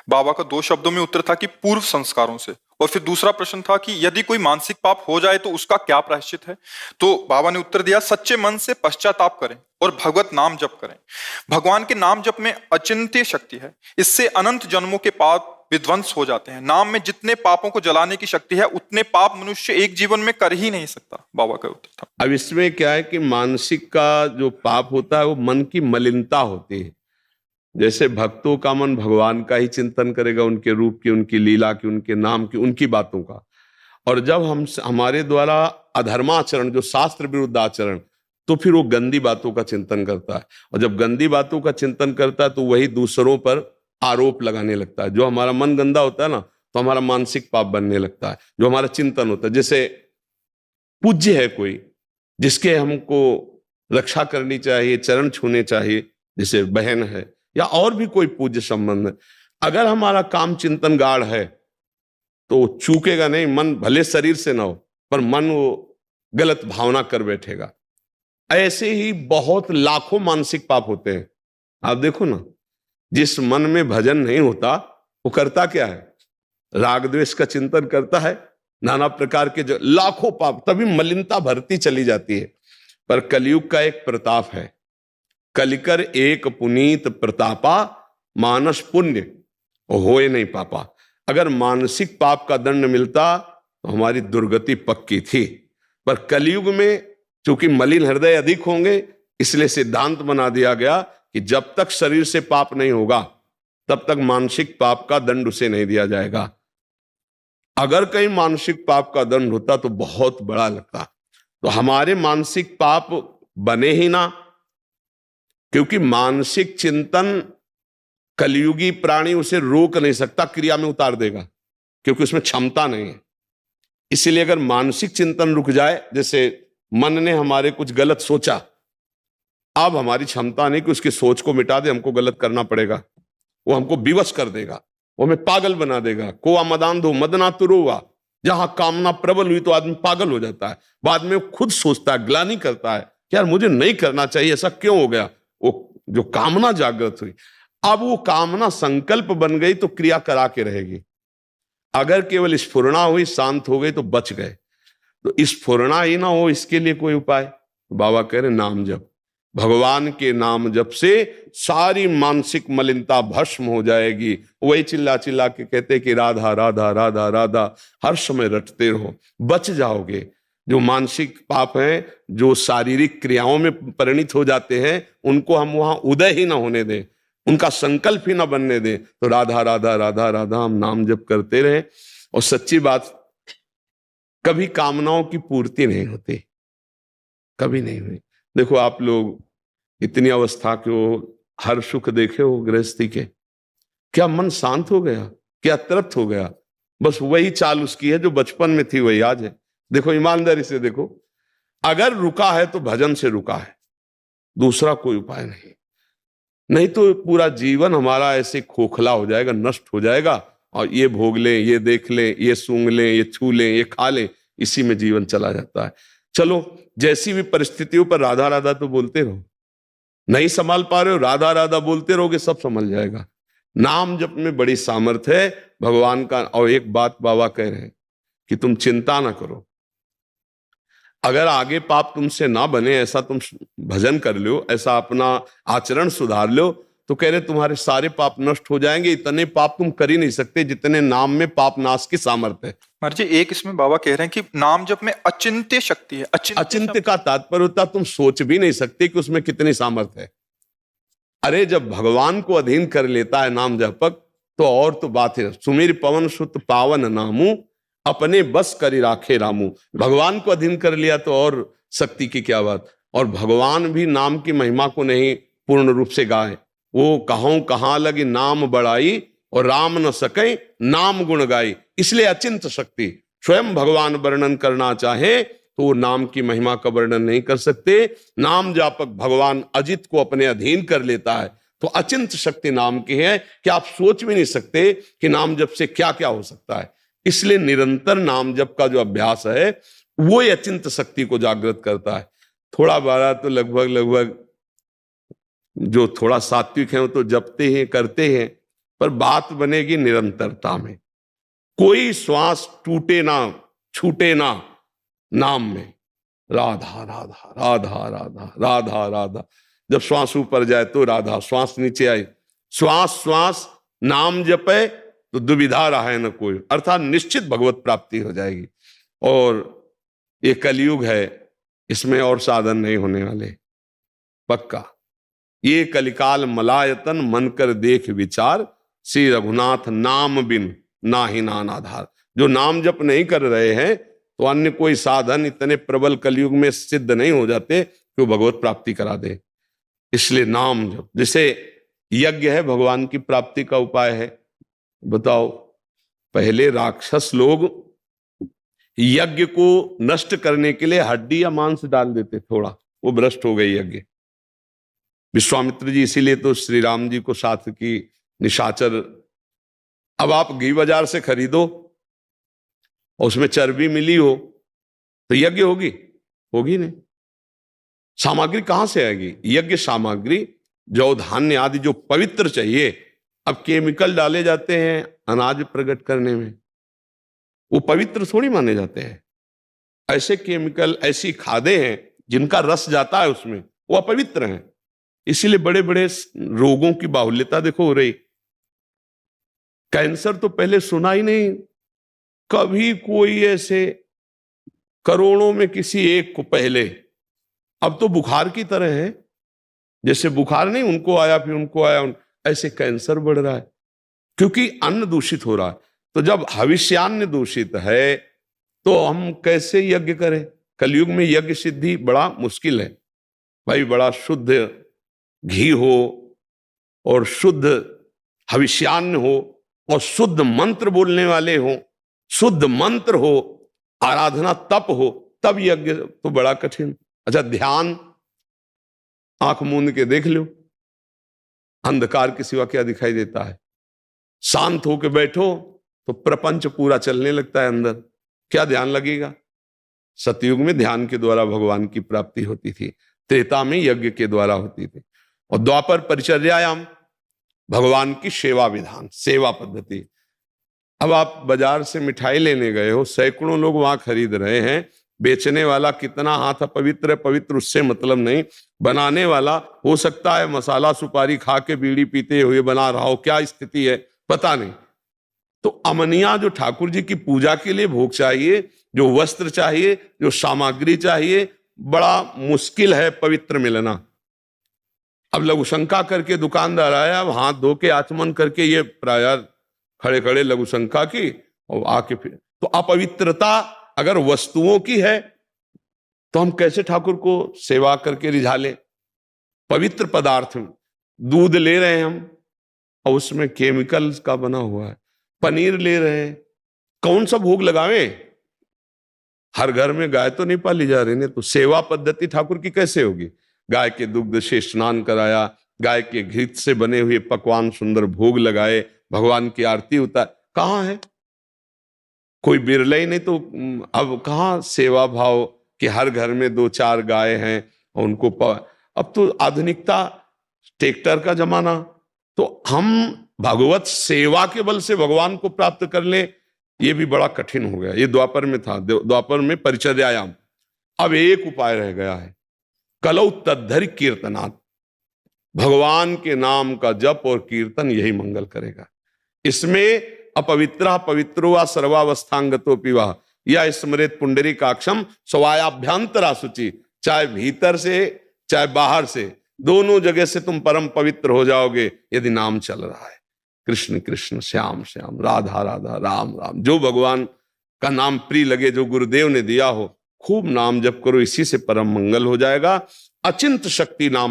बाबा का 2 शब्दों में उत्तर था कि पूर्व संस्कारों से। और फिर दूसरा प्रश्न था कि यदि कोई मानसिक पाप हो जाए तो उसका क्या प्रायश्चित है। तो बाबा ने उत्तर दिया, सच्चे मन से पश्चाताप करें और भगवत नाम जप करें। भगवान के नाम जप में अचिंत्य शक्ति है, इससे अनंत जन्मों के पाप विध्वंस हो जाते हैं। नाम में जितने पापों को जलाने की शक्ति है उतने पाप मनुष्य एक जीवन में कर ही नहीं सकता। बाबा का उत्तर था। अब इसमें क्या है कि मानसिक का जो पाप होता है वो मन की मलिनता होती है। जैसे भक्तों का मन भगवान का ही चिंतन करेगा, उनके रूप की, उनकी लीला की, उनके नाम की, उनकी बातों का। और जब हमारे द्वारा अधर्माचरण, जो शास्त्र विरुद्ध आचरण, तो फिर वो गंदी बातों का चिंतन करता है। और जब गंदी बातों का चिंतन करता है तो वही दूसरों पर आरोप लगाने लगता है। जो हमारा मन गंदा होता है ना, तो हमारा मानसिक पाप बनने लगता है। जो हमारा चिंतन होता है, जैसे पूज्य है कोई जिसके हमको रक्षा करनी चाहिए, चरण छूने चाहिए, जैसे बहन है या और भी कोई पूज्य संबंध है, अगर हमारा काम चिंतन गाढ़ है तो चूकेगा नहीं। मन भले शरीर से ना हो, पर मन वो गलत भावना कर बैठेगा। ऐसे ही बहुत लाखों मानसिक पाप होते हैं। आप देखो ना, जिस मन में भजन नहीं होता वो करता क्या है? राग द्वेष का चिंतन करता है, नाना प्रकार के जो लाखों पाप, तभी मलिनता भरती चली जाती है। पर कलयुग का एक प्रताप है, कलिकर एक पुनीत प्रतापा, मानस पुण्य होए नहीं पापा। अगर मानसिक पाप का दंड मिलता तो हमारी दुर्गति पक्की थी। पर कलयुग में चूंकि मलिन हृदय अधिक होंगे, इसलिए सिद्धांत बना दिया गया कि जब तक शरीर से पाप नहीं होगा तब तक मानसिक पाप का दंड उसे नहीं दिया जाएगा। अगर कहीं मानसिक पाप का दंड होता तो बहुत बड़ा लगता। तो हमारे मानसिक पाप बने ही ना, क्योंकि मानसिक चिंतन कलयुगी प्राणी उसे रोक नहीं सकता, क्रिया में उतार देगा, क्योंकि उसमें क्षमता नहीं है। इसीलिए अगर मानसिक चिंतन रुक जाए, जैसे मन ने हमारे कुछ गलत सोचा, अब हमारी क्षमता नहीं कि उसकी सोच को मिटा दे, हमको गलत करना पड़ेगा। वो हमको विवश कर देगा, वो हमें पागल बना देगा। कोआ मदांधो मदना तुरुवा, जहां कामना प्रबल हुई तो आदमी पागल हो जाता है। बाद में वो खुद सोचता है, ग्लानि करता है कि यार मुझे नहीं करना चाहिए, ऐसा क्यों हो गया। वो जो कामना जागृत हुई, अब वो कामना संकल्प बन गई तो क्रिया करा के रहेगी। अगर केवल स्फुरणा हुई, शांत हो गई तो बच गए। तो स्फुरणा ही ना हो, इसके लिए कोई उपाय? बाबा कह रहे नाम जप। भगवान के नाम जप से सारी मानसिक मलिनता भस्म हो जाएगी। वही चिल्ला चिल्ला के कहते कि राधा राधा राधा राधा हर समय रटते रहो, बच जाओगे। जो मानसिक पाप हैं, जो शारीरिक क्रियाओं में परिणित हो जाते हैं, उनको हम वहां उदय ही ना होने दें, उनका संकल्प ही ना बनने दें। तो राधा राधा राधा राधा हम नाम जप करते रहे। और सच्ची बात, कभी कामनाओं की पूर्ति नहीं होती, कभी नहीं हुई। देखो आप लोग इतनी अवस्था के हो, हर सुख देखे हो गृहस्थी के, क्या मन शांत हो गया? क्या तृप्त हो गया? बस वही चाल उसकी है जो बचपन में थी, वही आज है। देखो ईमानदारी से देखो, अगर रुका है तो भजन से रुका है, दूसरा कोई उपाय नहीं। नहीं तो पूरा जीवन हमारा ऐसे खोखला हो जाएगा, नष्ट हो जाएगा। और ये भोग लें, ये देख लें, ये सूंघ लें, ये छू लें, ये खा लें, इसी में जीवन चला जाता है। चलो, जैसी भी परिस्थितियों पर राधा राधा तो बोलते रहो। नहीं संभाल पा रहे हो, राधा राधा बोलते रहोगे, सब संभल जाएगा। नाम जप में बड़ी सामर्थ्य है भगवान का। और एक बात बाबा कह रहे हैं कि तुम चिंता ना करो, अगर आगे पाप तुमसे ना बने, ऐसा तुम भजन कर लो, ऐसा अपना आचरण सुधार लो, तो कह रहे तुम्हारे सारे पाप नष्ट हो जाएंगे। इतने पाप तुम कर ही नहीं सकते जितने नाम में पाप नाश की सामर्थ्य है। महाराज जी, एक इसमें बाबा कह रहे हैं कि नाम जप में अचिंत्य शक्ति है। अचिंत्य का तात्पर्य होता तुम सोच भी नहीं सकते कि उसमें कितनी सामर्थ्य है। अरे जब भगवान को अधीन कर लेता है नाम जपक, तो और तो बात है। सुमिर पवन सुत पावन नामू, अपने बस करी राखे रामू। भगवान को अधीन कर लिया तो और शक्ति की क्या बात। और भगवान भी नाम की महिमा को नहीं पूर्ण रूप से गाए। वो कहूं कहां लगी नाम बढ़ाई, और राम न सके नाम गुण गाई। इसलिए अचिंत शक्ति। स्वयं भगवान वर्णन करना चाहे तो वो नाम की महिमा का वर्णन नहीं कर सकते। नाम जापक भगवान अजित को अपने अधीन कर लेता है, तो अचिंत शक्ति नाम की है कि आप सोच भी नहीं सकते कि नाम जप से क्या क्या हो सकता है। इसलिए निरंतर नाम जप का जो अभ्यास है वो ही अचिंत शक्ति को जागृत करता है। थोड़ा बड़ा तो लगभग जो थोड़ा सात्विक है वो तो जपते हैं, करते हैं, पर बात बनेगी निरंतरता में। कोई श्वास टूटे ना, छूटे ना नाम में। राधा राधा राधा राधा राधा राधा। जब श्वास ऊपर जाए तो राधा, श्वास नीचे आई, श्वास श्वास नाम जपे तो दुविधा रहे न कोई, अर्थात निश्चित भगवत प्राप्ति हो जाएगी। और ये कलयुग है, इसमें और साधन नहीं होने वाले, पक्का। ये कलिकाल मलायतन मन कर देख विचार, श्री रघुनाथ नाम बिन नाही नान आधार। जो नाम जप नहीं कर रहे हैं तो अन्य कोई साधन इतने प्रबल कलयुग में सिद्ध नहीं हो जाते कि वो भगवत प्राप्ति करा दे। इसलिए नाम जप, जैसे यज्ञ है भगवान की प्राप्ति का उपाय है। बताओ, पहले राक्षस लोग यज्ञ को नष्ट करने के लिए हड्डी या मांस डाल देते थोड़ा, वो भ्रष्ट हो गई यज्ञ। विश्वामित्र जी इसीलिए तो श्री राम जी को साथ की निशाचर, अब आप घी बाजार से खरीदो और उसमें चर्बी मिली हो तो यज्ञ होगी नहीं। सामग्री कहां से आएगी? यज्ञ सामग्री जौ धान्य आदि जो पवित्र चाहिए, अब केमिकल डाले जाते हैं अनाज प्रकट करने में, वो पवित्र थोड़ी माने जाते हैं। ऐसे केमिकल, ऐसी खादें हैं जिनका रस जाता है उसमें, वो अपवित्र हैं। इसीलिए बड़े बड़े रोगों की बाहुल्यता देखो हो रही। कैंसर तो पहले सुना ही नहीं, कभी कोई ऐसे करोड़ों में किसी एक को पहले, अब तो बुखार की तरह है। जैसे बुखार नहीं, उनको आया फिर उनको आया, ऐसे कैंसर बढ़ रहा है क्योंकि अन्न दूषित हो रहा है। तो जब हविष्यान्न दूषित है तो हम कैसे यज्ञ करें? कलयुग में यज्ञ सिद्धि बड़ा मुश्किल है भाई। बड़ा शुद्ध घी हो और शुद्ध हविष्यान्न हो और शुद्ध मंत्र बोलने वाले हो, शुद्ध मंत्र हो, आराधना तप हो, तब यज्ञ तो बड़ा कठिन। अच्छा, ध्यान, आंख मूंद के देख लो, अंधकार के सिवा क्या दिखाई देता है? शांत होके बैठो तो प्रपंच पूरा चलने लगता है अंदर, क्या ध्यान लगेगा? सतयुग में ध्यान के द्वारा भगवान की प्राप्ति होती थी, त्रेता में यज्ञ के द्वारा होती थी, और द्वापर परिचर्यायाम भगवान की सेवा विधान, सेवा पद्धति। अब आप बाजार से मिठाई लेने गए हो, सैकड़ों लोग वहां खरीद रहे हैं, बेचने वाला कितना हाथ पवित्र है पवित्र उससे मतलब नहीं, बनाने वाला हो सकता है मसाला सुपारी खा के बीड़ी पीते हुए बना रहा हो, क्या स्थिति है पता नहीं। तो अमनिया जो ठाकुर जी की पूजा के लिए भोग चाहिए, जो वस्त्र चाहिए, जो सामग्री चाहिए, बड़ा मुश्किल है पवित्र मिलना। अब लघु शंका करके दुकानदार आया, अब हाथ धो के आचमन करके ये प्राय खड़े खड़े लघु शंका की और आके फिर, तो अपवित्रता अगर वस्तुओं की है तो हम कैसे ठाकुर को सेवा करके रिझा लें? पवित्र पदार्थ, दूध ले रहे हैं हम और उसमें केमिकल्स का बना हुआ है, पनीर ले रहे हैं, कौन सा भोग लगावे? हर घर में गाय तो नहीं पाली जा रही, ने तो सेवा पद्धति ठाकुर की कैसे होगी? गाय के दुग्ध से स्नान कराया, गाय के घी से बने हुए पकवान सुंदर भोग लगाए, भगवान की आरती उतार, कहां है? कोई बिरला ही नहीं। तो अब कहां सेवा भाव कि हर घर में 2-4 गाय हैं और उनको अब तो आधुनिकता, ट्रैक्टर का जमाना, तो हम भगवत सेवा के बल से भगवान को प्राप्त कर ले, ये भी बड़ा कठिन हो गया। ये द्वापर में था, द्वापर में परिचर्यायाम। अब एक उपाय रह गया है, कलौ तद्धरि कीर्तनात्, भगवान के नाम का जप और कीर्तन यही मंगल करेगा। इसमें अपवित्र पवित्रो वा सर्वावस्थांगतो पिवा या स्मृत पुंडरीकाक्षम स्वायाभ्यंतरा शुचि, चाहे भीतर से चाहे बाहर से, दोनों जगह से तुम परम पवित्र हो जाओगे यदि नाम चल रहा है। कृष्ण कृष्ण श्याम श्याम, राधा राधा, राम राम, जो भगवान का नाम प्रिय लगे, जो गुरुदेव ने दिया हो, खूब नाम जप करो, इसी से परम मंगल हो जाएगा। अचिंत शक्ति नाम